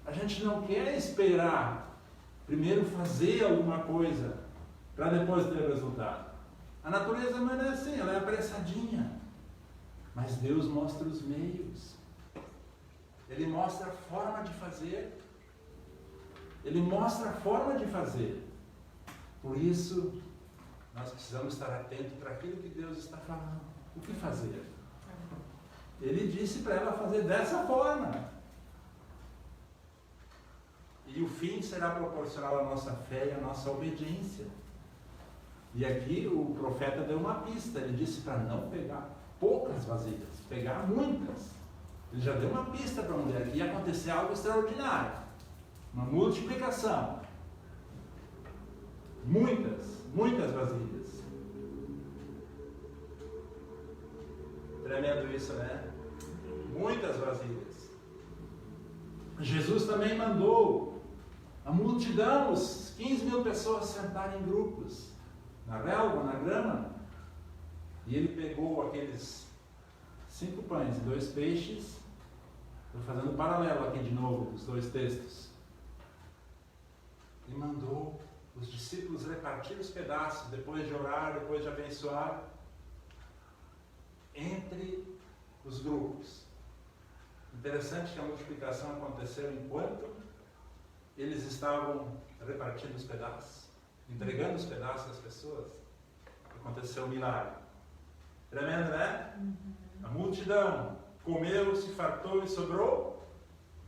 A gente não quer esperar primeiro fazer alguma coisa para depois ter o resultado. A natureza humana é assim, ela é apressadinha. Mas Deus mostra os meios. Ele mostra a forma de fazer. Ele mostra a forma de fazer. Por isso, nós precisamos estar atentos para aquilo que Deus está falando. O que fazer? Ele disse para ela fazer dessa forma. E o fim será proporcional à nossa fé e à nossa obediência. E aqui o profeta deu uma pista. Ele disse para não pegar poucas vasilhas, pegar muitas. Ele já deu uma pista para a mulher que ia acontecer algo extraordinário. Uma multiplicação. Muitas vasilhas. Tremendo isso, né? Muitas vasilhas. Jesus também mandou a multidão, os 15 mil pessoas sentarem em grupos, na relva, na grama. E ele pegou aqueles 5 pães e 2 peixes. Estou fazendo paralelo aqui de novo, os 2 textos. E mandou os discípulos repartir os pedaços, depois de orar, depois de abençoar, entre os grupos. Interessante que a multiplicação aconteceu enquanto eles estavam repartindo os pedaços, entregando os pedaços às pessoas. Aconteceu um milagre. Tremendo, né? A multidão comeu, se fartou e sobrou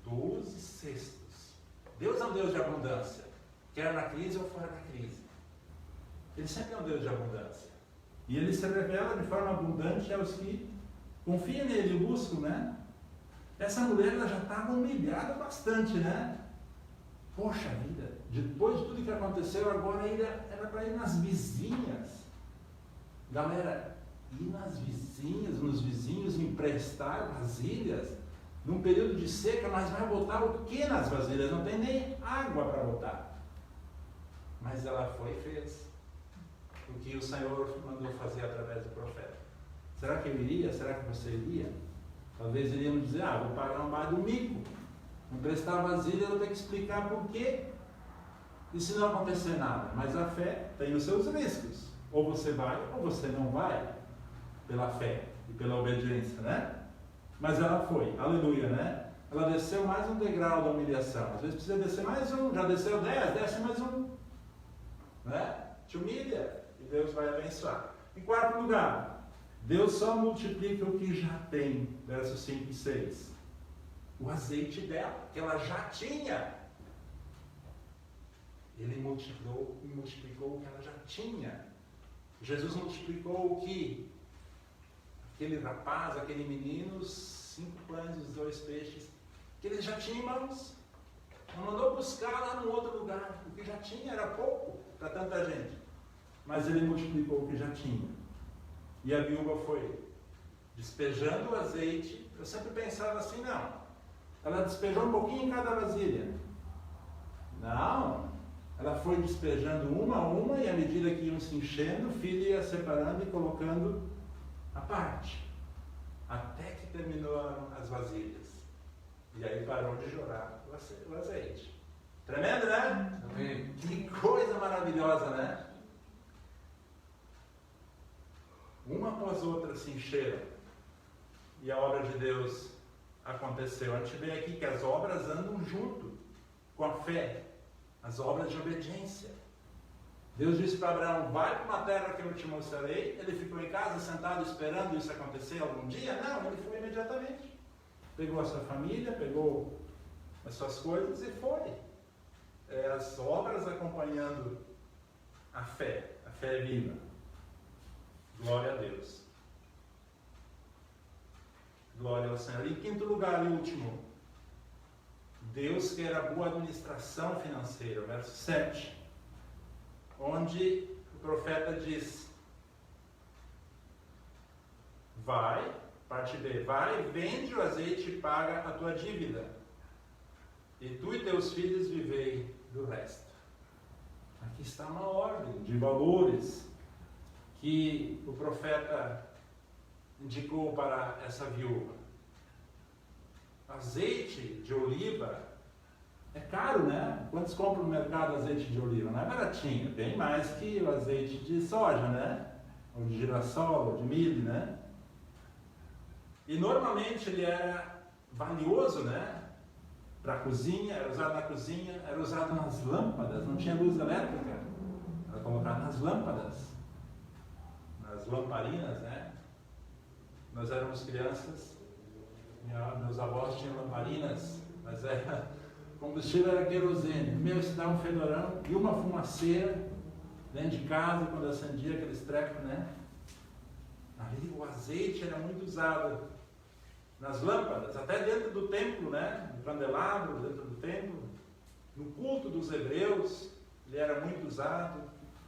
12 cestos. Deus é um Deus de abundância, quer na crise ou fora da crise. Ele sempre é um Deus de abundância. E ele se revela de forma abundante aos que confiam nele e o buscam, né? Essa mulher ela já estava humilhada bastante, né? Poxa vida, depois de tudo que aconteceu, agora era para ir nas vizinhas. Galera, ir nas vizinhas, nos vizinhos, emprestar vasilhas, num período de seca, mas vai botar o que nas vasilhas? Não tem nem água para botar. Mas ela foi e fez o que o Senhor mandou fazer através do profeta. Será que eu iria? Será que você iria? Talvez iríamos dizer, vou pagar um bar do mico. Emprestar vasilha, eu vou ter que explicar por quê. E se não acontecer nada? Mas a fé tem os seus riscos. Ou você vai, ou você não vai. Pela fé e pela obediência, né? Mas ela foi, aleluia, né? Ela desceu mais um degrau da humilhação. Às vezes precisa descer mais um, já desceu 10, desce mais um. Né? Te humilha e Deus vai abençoar. Em quarto lugar, Deus só multiplica o que já tem. Versos 5 e 6. O azeite dela, que ela já tinha. Ele multiplicou o que ela já tinha. Jesus multiplicou o que? Aquele rapaz, aquele menino, os 5 pães e os 2 peixes, que ele já tinha em mãos. Não mandou buscar lá no outro lugar. O que já tinha era pouco para tanta gente. Mas ele multiplicou o que já tinha. E a viúva foi despejando o azeite. Eu sempre pensava assim, não. Ela despejou um pouquinho em cada vasilha. Não. Ela foi despejando uma a uma e à medida que iam se enchendo, o filho ia separando e colocando à parte. Até que terminou as vasilhas. E aí parou de jorrar o azeite. Tremendo, né? Amém. Que coisa maravilhosa, né? Uma após outra se encheram. E a obra de Deus aconteceu. A gente vê aqui que as obras andam junto com a fé. As obras de obediência. Deus disse para Abraão, vai para uma terra que eu te mostrarei. Ele ficou em casa sentado esperando isso acontecer algum dia? Não, ele foi imediatamente. Pegou a sua família, pegou as suas coisas e foi. As obras acompanhando a fé viva. Glória a Deus. Glória ao Senhor. Em quinto lugar e último, Deus quer a boa administração financeira, verso 7, onde o profeta diz, vai, parte B, vai, vende o azeite e paga a tua dívida, e tu e teus filhos vivei do resto. Aqui está uma ordem de valores que o profeta indicou para essa viúva. Azeite de oliva é caro, né? Quantos compram no mercado azeite de oliva? Não é baratinho, bem mais que o azeite de soja, né? Ou de girassol, ou de milho, né? E normalmente ele era valioso, né? Para a cozinha, era usado na cozinha, era usado nas lâmpadas, não tinha luz elétrica. Era colocado nas lâmpadas, nas lamparinas, né? Nós éramos crianças, meus avós tinham lamparinas, mas o combustível era querosene. Meu, se dava um fedorão e uma fumaceira dentro de casa quando acendia aqueles trecos, né? Ali o azeite era muito usado nas lâmpadas, até dentro do templo, né? No candelabro, dentro do templo. No culto dos hebreus, ele era muito usado.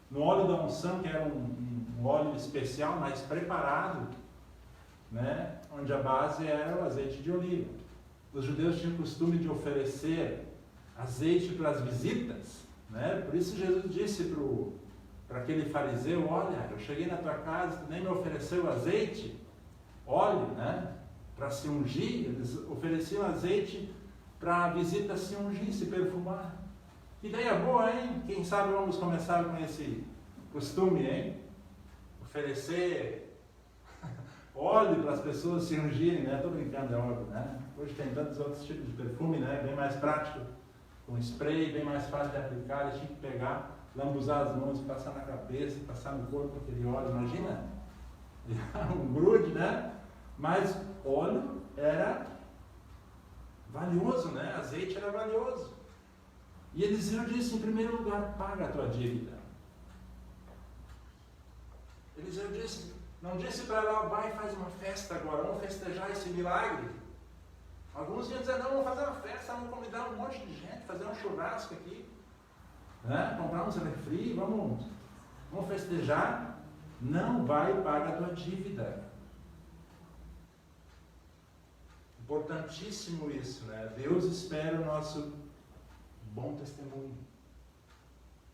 No óleo da unção, que era um óleo especial, mais preparado, né? Onde a base era o azeite de oliva. Os judeus tinham o costume de oferecer azeite para as visitas, né? Por isso Jesus disse para aquele fariseu, olha, eu cheguei na tua casa, tu nem me ofereceu azeite, óleo, né? Para se ungir. Eles ofereciam azeite para a visita se ungir, se perfumar. Que ideia boa, hein? Quem sabe vamos começar com esse costume, hein? Oferecer óleo para as pessoas se ungirem, né? Estou brincando, é óbvio, né? Hoje tem tantos outros tipos de perfume, né? Bem mais prático, com spray, bem mais fácil de aplicar. Eles tinham que pegar, lambuzar as mãos, passar na cabeça, passar no corpo aquele óleo, imagina? Um grude, né? Mas óleo era valioso, né? Azeite era valioso. E Eliseu disse, em primeiro lugar, paga a tua dívida. Eliseu disse, não disse para ela, vai e faz uma festa agora, vamos festejar esse milagre. Alguns iam dizer, não, vamos fazer uma festa, vamos convidar um monte de gente, fazer um churrasco aqui, né? Comprar uns refri, vamos festejar. Não, vai e paga a tua dívida. Importantíssimo isso, né? Deus espera o nosso bom testemunho.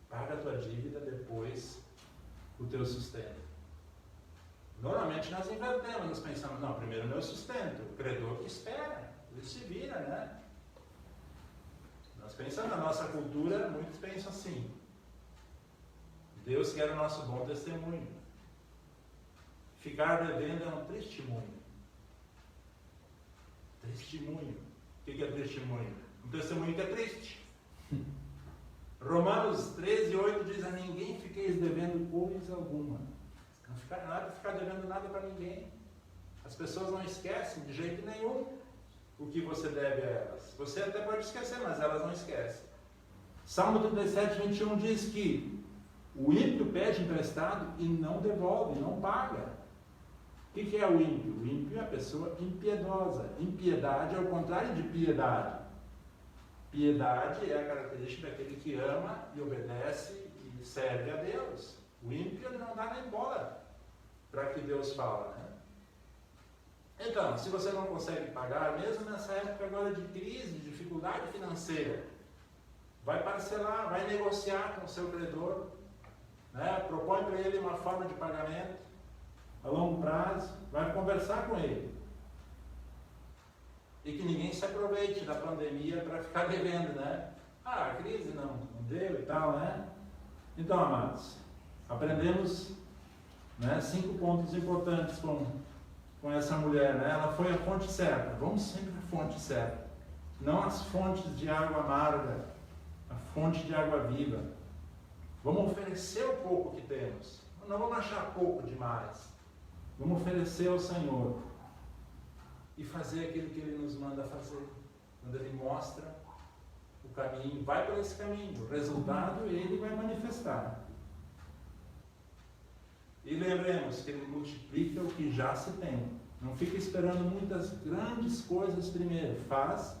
Paga a tua dívida, depois o teu sustento. Normalmente nós invertemos, nós pensamos, não, primeiro o meu sustento, o credor que espera, ele se vira, né? Nós pensamos, na nossa cultura, muitos pensam assim. Deus quer o nosso bom testemunho. Ficar devendo é um testemunho. Testemunho. O que é testemunho? Um testemunho que é triste. Romanos 13:8 diz, a ninguém fiqueis devendo coisa alguma. Não ficar devendo nada para ninguém. As pessoas não esquecem de jeito nenhum o que você deve a elas. Você até pode esquecer, mas elas não esquecem. Salmo 37:21 diz que o ímpio pede emprestado e não devolve, não paga. O que é o ímpio? O ímpio é a pessoa impiedosa. Impiedade é o contrário de piedade. Piedade é a característica daquele que ama e obedece e serve a Deus. O ímpio não dá nem bola para que Deus fala, né? Então, se você não consegue pagar, mesmo nessa época agora de crise, de dificuldade financeira, vai parcelar, vai negociar com o seu credor, né? Propõe para ele uma forma de pagamento a longo prazo, vai conversar com ele. E que ninguém se aproveite da pandemia para ficar devendo, né? Ah, a crise não deu e tal, né? Então, amados, aprendemos, né, 5 pontos importantes com essa mulher, né? Ela foi a fonte certa. Vamos sempre à fonte certa. Não as fontes de água amarga, a fonte de água viva. Vamos oferecer o pouco que temos. Não vamos achar pouco demais. Vamos oferecer ao Senhor e fazer aquilo que Ele nos manda fazer. Quando Ele mostra o caminho, vai por esse caminho. O resultado Ele vai manifestar. E lembremos que Ele multiplica o que já se tem. Não fica esperando muitas grandes coisas primeiro. Faz,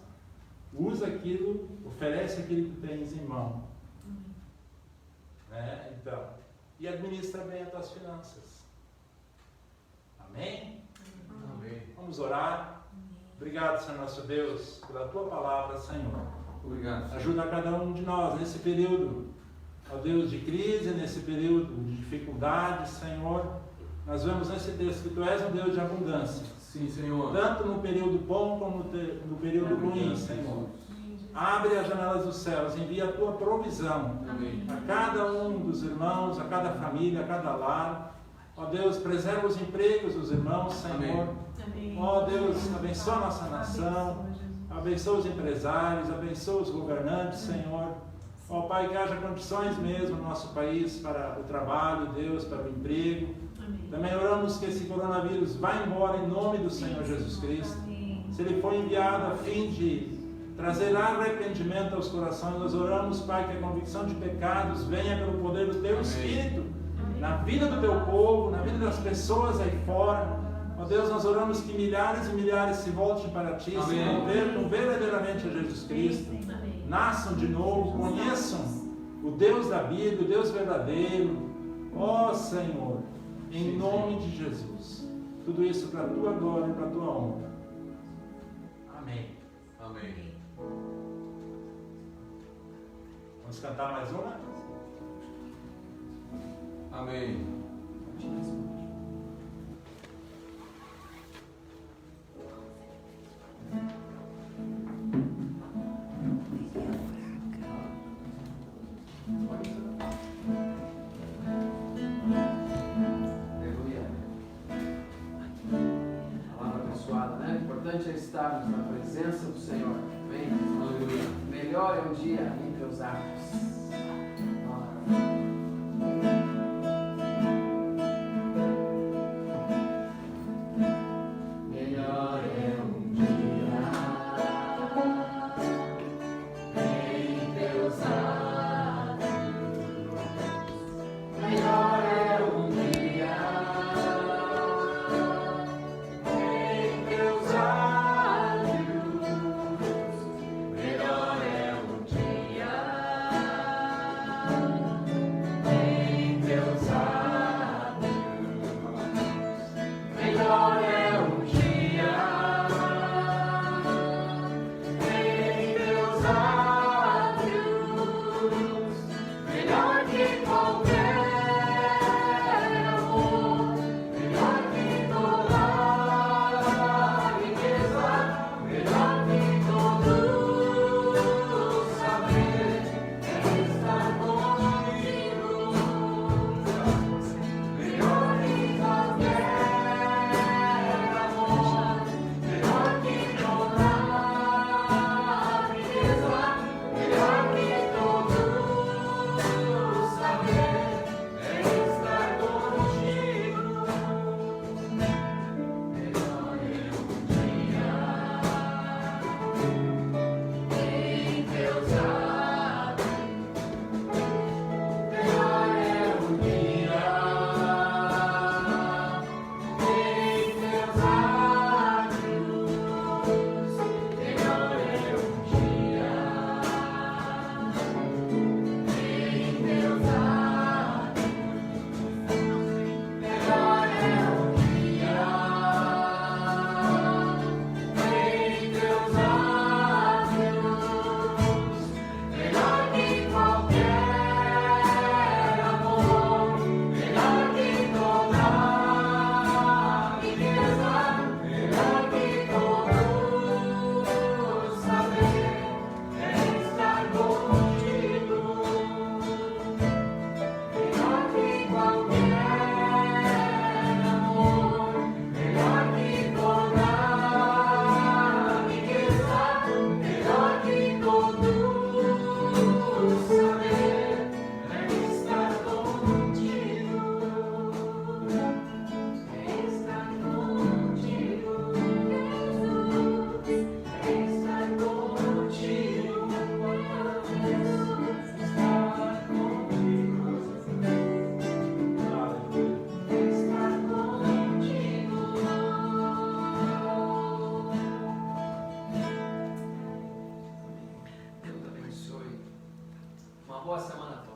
usa aquilo, oferece aquilo que tens em mão. Então, e administra bem as tuas finanças. Amém? Amém. Vamos orar. Obrigado, Senhor nosso Deus, pela Tua palavra, Senhor. Obrigado. Ajuda a cada um de nós nesse período, ó Deus, de crise, nesse período de dificuldade, Senhor. Nós vemos nesse texto que Tu és um Deus de abundância. Sim, Senhor. Tanto no período bom como no período ruim, Senhor. Abre as janelas dos céus, envia a Tua provisão a cada um dos irmãos, a cada família, a cada lar. Ó Deus, preserva os empregos dos irmãos, Senhor. Ó Deus, abençoa a nossa nação, abençoa os empresários, abençoa os governantes, Senhor. Ó Pai, que haja condições mesmo no nosso país para o trabalho, Deus, para o emprego. Também oramos que esse coronavírus vá embora em nome do Senhor Jesus Cristo. Se ele foi enviado a fim de trazer arrependimento aos corações, nós oramos, Pai, que a convicção de pecados venha pelo poder do Teu Espírito, na vida do Teu povo, na vida das pessoas aí fora. Ó Deus, nós oramos que milhares e milhares se voltem para Ti, se convertam verdadeiramente a Jesus Cristo, nasçam de novo, conheçam o Deus da Bíblia, o Deus verdadeiro. Ó Senhor, em nome de Jesus, tudo isso para a Tua glória e para a Tua honra. Amém. Amém. Vamos cantar mais uma? Amém. Aleluia. Palavra abençoada, né? O importante é estarmos na presença do Senhor. Amém? Aleluia. Melhor é o dia entre os árvores. Melhor é um dia entre os árvores. Melhor é um dia entre os árvores. Melhor é um dia boa semana a todos.